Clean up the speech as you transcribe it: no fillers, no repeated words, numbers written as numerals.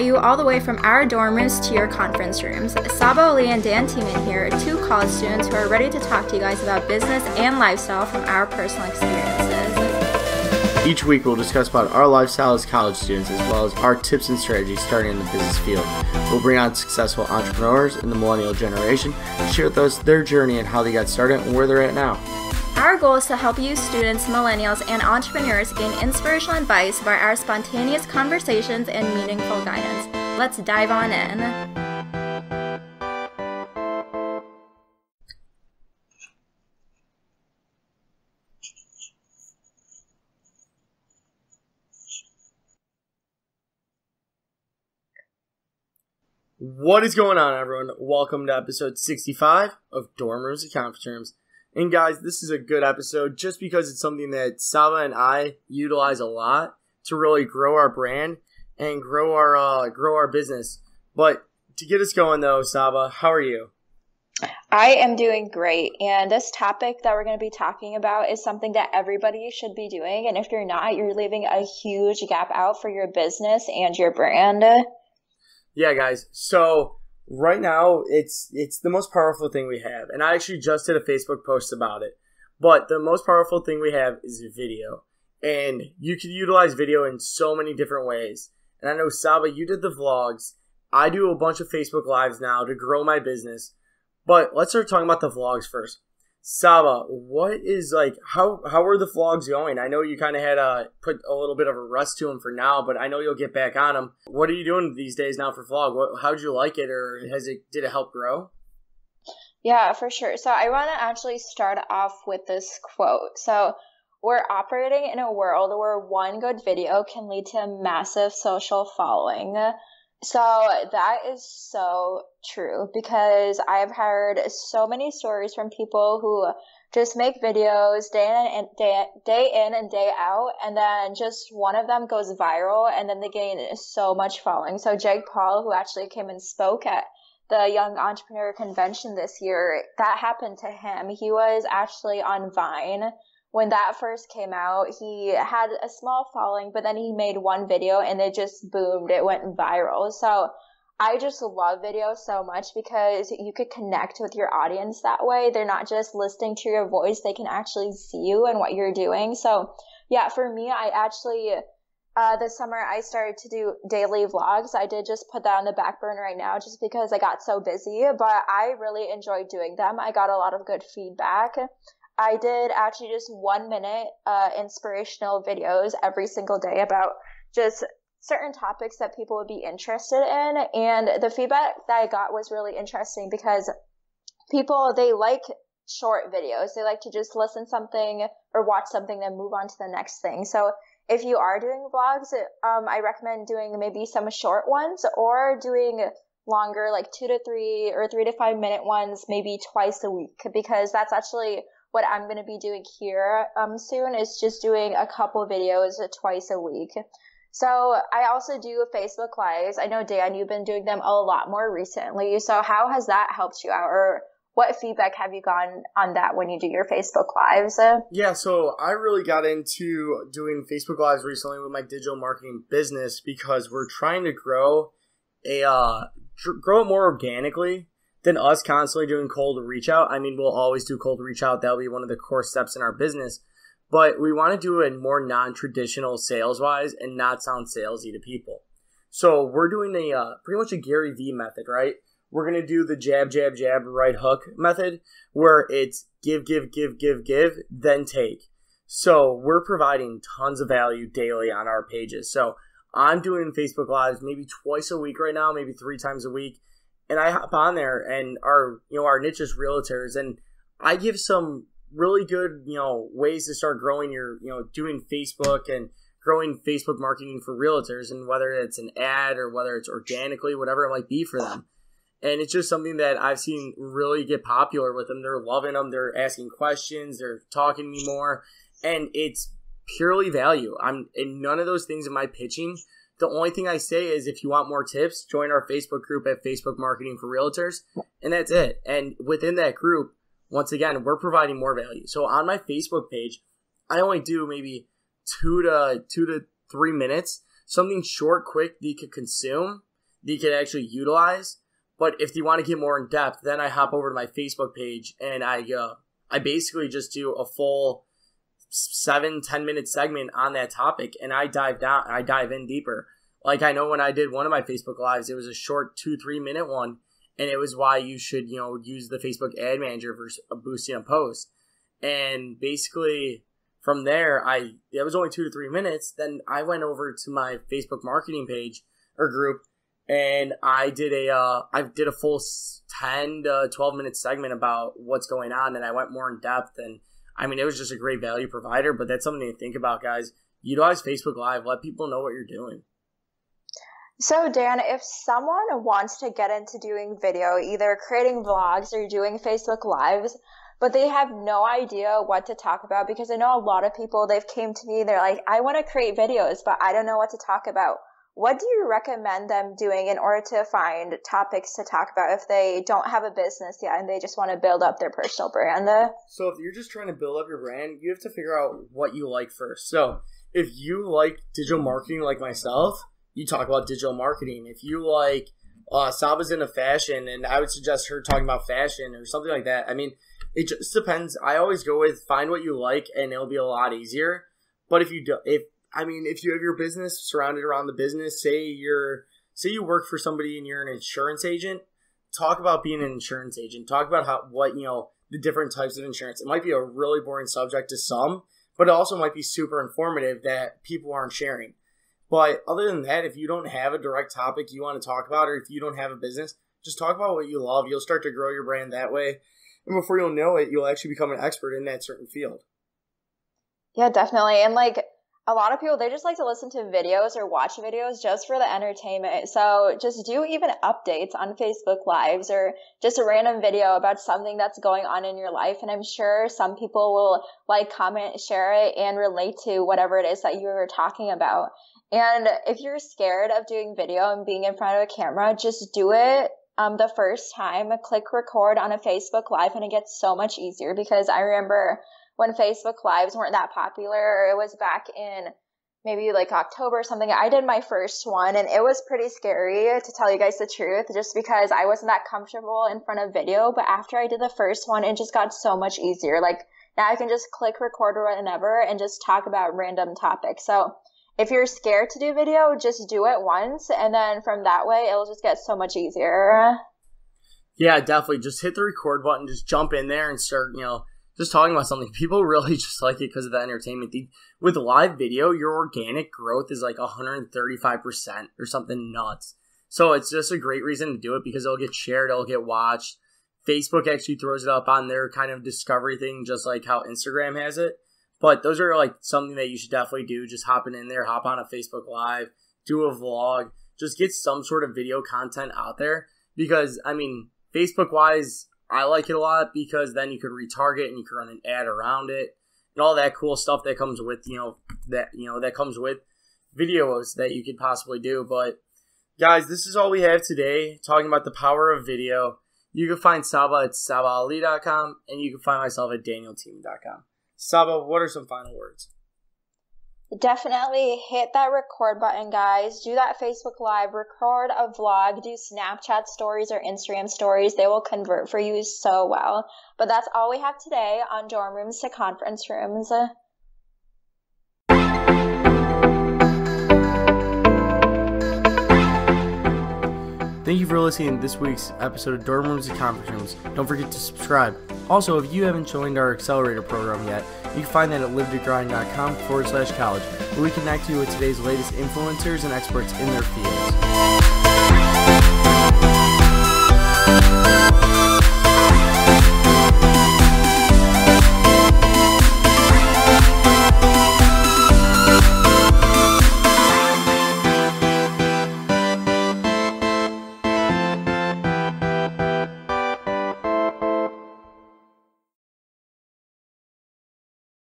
at you all the way from our dorm rooms to your conference rooms. Sabah and Dan team in here are two college students who are ready to talk to you guys about business and lifestyle from our personal experiences. Each week we'll discuss about our lifestyle as college students as well as our tips and strategies starting in the business field. We'll bring on successful entrepreneurs in the millennial generation to share with us their journey and how they got started and where they're at now. Our goal is to help you students, millennials, and entrepreneurs gain inspirational advice by our spontaneous conversations and meaningful guidance. Let's dive on in. What is going on, everyone? Welcome to episode 65 of Dorm Rooms and Conference Rooms. And guys, this is a good episode just because it's something that Sabah and I utilize a lot to really grow our brand and grow our business. But to get us going though, Sabah, how are you? I am doing great. And this topic that we're going to be talking about is something that everybody should be doing. And if you're not, you're leaving a huge gap out for your business and your brand. Yeah, guys. So right now, it's the most powerful thing we have. And I actually just did a Facebook post about it. But the most powerful thing we have is video. And you can utilize video in so many different ways. And I know, Sabah, you did the vlogs. I do a bunch of Facebook Lives now to grow my business. But let's start talking about the vlogs first. Sabah, how are the vlogs going? I know you kind of had put a little bit of a rest to them for now, but I know you'll get back on them. What are you doing these days now for vlog? How'd you like it, or did it help grow? Yeah, for sure. So I want to actually start off with this quote. So we're operating in a world where one good video can lead to a massive social following. So that is so true because I've heard so many stories from people who just make videos day in and day out, and then just one of them goes viral and then they gain so much following. So Jake Paul, who actually came and spoke at the Young Entrepreneur Convention this year, that happened to him. He was actually on Vine. When that first came out, he had a small following, but then he made one video and it just boomed. It went viral. So I just love video so much because you could connect with your audience that way. They're not just listening to your voice. They can actually see you and what you're doing. So yeah, for me, I actually, this summer I started to do daily vlogs. I did just put that on the back burner right now just because I got so busy, but I really enjoyed doing them. I got a lot of good feedback. I did actually just 1 minute inspirational videos every single day about just certain topics that people would be interested in. And the feedback that I got was really interesting because people, they like short videos. They like to just listen something or watch something, then move on to the next thing. So if you are doing vlogs, I recommend doing maybe some short ones or doing longer, like 2 to 3 or 3 to 5 minute ones, maybe twice a week, because that's actually what I'm going to be doing here soon, is just doing a couple videos twice a week. So I also do Facebook Lives. I know, Dan, you've been doing them a lot more recently. So how has that helped you out, or what feedback have you gotten on that when you do your Facebook Lives? Yeah, so I really got into doing Facebook Lives recently with my digital marketing business because we're trying to grow it more organically than us constantly doing cold reach out. I mean, we'll always do cold reach out. That'll be one of the core steps in our business. But we want to do it more non-traditional sales-wise and not sound salesy to people. So we're doing pretty much a Gary Vee method, right? We're going to do the jab, jab, jab, right hook method where it's give, then take. So we're providing tons of value daily on our pages. So I'm doing Facebook Lives maybe twice a week right now, maybe 3 times a week. And I hop on there, and our niche is realtors, and I give some really good, ways to start growing your, doing Facebook and growing Facebook marketing for realtors, and whether it's an ad or whether it's organically, whatever it might be for them. And it's just something that I've seen really get popular with them. They're loving them. They're asking questions. They're talking to me more, and it's purely value. And none of those things am I pitching. The only thing I say is if you want more tips, join our Facebook group at Facebook Marketing for Realtors, and that's it. And within that group, once again, we're providing more value. So on my Facebook page, I only do maybe 2 to 3 minutes, something short, quick that you could consume, that you can actually utilize. But if you want to get more in depth, then I hop over to my Facebook page and I basically just do a full 7-10 minute segment on that topic, and I dive in deeper. Like, I know when I did one of my Facebook Lives, it was a short 2-3 minute one, and it was why you should, use the Facebook Ad Manager for boosting a post. And basically from there, it was only 2 to 3 minutes. Then I went over to my Facebook marketing page or group, and I did a full 10 to 12 minute segment about what's going on, and I went more in depth. And I mean, it was just a great value provider. But that's something to think about, guys. Utilize Facebook Live. Let people know what you're doing. So Dan, if someone wants to get into doing video, either creating vlogs or doing Facebook Lives, but they have no idea what to talk about, because I know a lot of people, they've came to me, they're like, I want to create videos, but I don't know what to talk about. What do you recommend them doing in order to find topics to talk about if they don't have a business yet and they just want to build up their personal brand? So if you're just trying to build up your brand, you have to figure out what you like first. So if you like digital marketing like myself, you talk about digital marketing. If you like Sabah's into fashion, and I would suggest her talking about fashion or something like that. I mean, it just depends. I always go with find what you like, and it'll be a lot easier. But if you have your business surrounded around the business, say you work for somebody and you're an insurance agent, talk about being an insurance agent. Talk about the different types of insurance. It might be a really boring subject to some, but it also might be super informative that people aren't sharing. But other than that, if you don't have a direct topic you want to talk about, or if you don't have a business, just talk about what you love. You'll start to grow your brand that way. And before you'll know it, you'll actually become an expert in that certain field. Yeah, definitely. And a lot of people, they just like to listen to videos or watch videos just for the entertainment. So just do even updates on Facebook Lives or just a random video about something that's going on in your life. And I'm sure some people will comment, share it, and relate to whatever it is that you're talking about. And if you're scared of doing video and being in front of a camera, just do it the first time. Click record on a Facebook Live, and it gets so much easier, because I remember when Facebook Lives weren't that popular, it was back in maybe October or something, I did my first one, and it was pretty scary, to tell you guys the truth, just because I wasn't that comfortable in front of video. But after I did the first one, it just got so much easier. Now I can just click record whenever and just talk about random topics. So if you're scared to do video, just do it once, and then from that way, it'll just get so much easier. Yeah, definitely. Just hit the record button, just jump in there and start, just talking about something. People really just like it because of the entertainment. With live video, your organic growth is 135% or something nuts. So it's just a great reason to do it, because it'll get shared, it'll get watched. Facebook actually throws it up on their kind of discovery thing, just like how Instagram has it. But those are something that you should definitely do. Just hopping in there, hop on a Facebook Live, do a vlog, just get some sort of video content out there. Because, Facebook wise, I like it a lot, because then you could retarget and you could run an ad around it and all that cool stuff that comes with, that comes with videos that you could possibly do. But guys, this is all we have today, talking about the power of video. You can find Sabah at sabahali.com, and you can find myself at danielteam.com. Sabah, what are some final words? Definitely hit that record button, guys. Do that Facebook Live, record a vlog, do Snapchat stories or Instagram stories. They will convert for you so well. But that's all we have today on Dorm Rooms to Conference Rooms. Thank you for listening to this week's episode of Dorm Rooms and Conference Rooms. Don't forget to subscribe. Also, if you haven't joined our accelerator program yet, you can find that at livetogrind.com/college, where we connect you with today's latest influencers and experts in their fields.